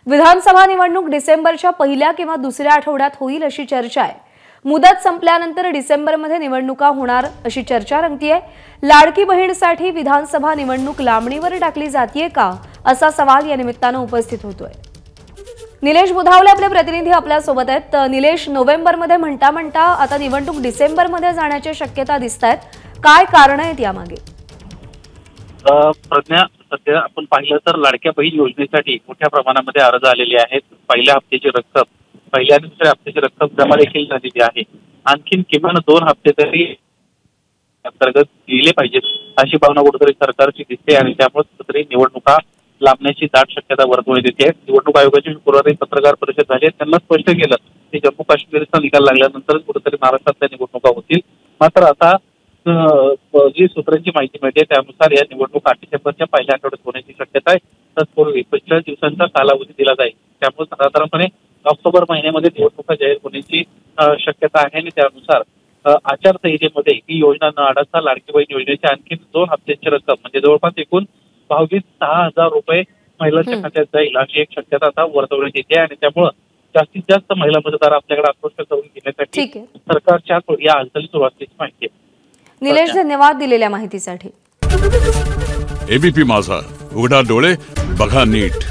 विधानसभा निवडणूक डिसेंबरच्या पहिल्या किंवा दुसऱ्या आठवड्यात होईल अशी चर्चा आहे। मुदत संपल्यानंतर डिसेंबरमध्ये निवडणुका होणार अशी चर्चा रंगतीये। लाडकी बहीणसाठी विधानसभा निवडणूक लांबणीवर टाकली जातीये का असा सवाल या निमित्तानं उपस्थित होतोय। निलेश बुधावले आपले प्रतिनिधी आपल्या सोबत आहेत। निलेश, नोव्हेंबरमध्ये म्हणता आता निवडणूक डिसेंबरमध्ये जाण्याची शक्यता दिसतायत, काय कारण आहेत यामागे? प्रज्ञा, सध्या आपण पाहिलं तर लाडक्या बहीण योजनेसाठी मोठ्या प्रमाणामध्ये अर्ज आलेले आहेत। पहिल्या हप्त्याची रक्कम, पहिल्या आणि दुसऱ्या हप्त्याची रक्कम जमा देखील झालेली आहे। आणखीन किमान 2 हप्ते तरी अंतर्गत दिले पाहिजेत अशी भावना कुठेतरी सरकारची दिसते आणि त्यामुळे कुठेतरी निवडणुका लांबण्याची दाट शक्यता वर्तवण्यात येते। निवडणूक आयोगाची शुक्रवारी पत्रकार परिषद झाली, त्यांना स्पष्ट केलं की जम्मू काश्मीरचा निकाल लागल्यानंतरच कुठेतरी महाराष्ट्रातल्या निवडणुका होतील। मात्र आता जी सूत्रांची माहिती मिळते त्यानुसार या निवडणुका डिसेंबरच्या पहिल्या आठवड्यात होण्याची शक्यता आहे। तत्पूर्वी 45 दिवसांचा कालावधी दिला जाईल, त्यामुळे साधारणपणे ऑक्टोबर महिन्यामध्ये निवडणुका जाहीर होण्याची शक्यता आहे आणि त्यानुसार आचारसंहितेमध्ये ही योजना न अडकता लाडकी बहीण योजनेची आणखी 2 हप्त्यांची रक्कम म्हणजे जवळपास एकूण 6,000 रुपये महिलांच्या खात्यात जाईल अशी एक शक्यता आता वर्तवण्यात येते आणि त्यामुळे जास्तीत जास्त महिला मतदार आपल्याकडे आकृष्ट करून घेण्यासाठी सरकारच्या या हालचाली सुरू असल्याची माहिती आहे। निलेश, धन्यवाद दिलेल्या माहितीसाठी। एबीपी माझा, उघडा डोळे बघा नीट।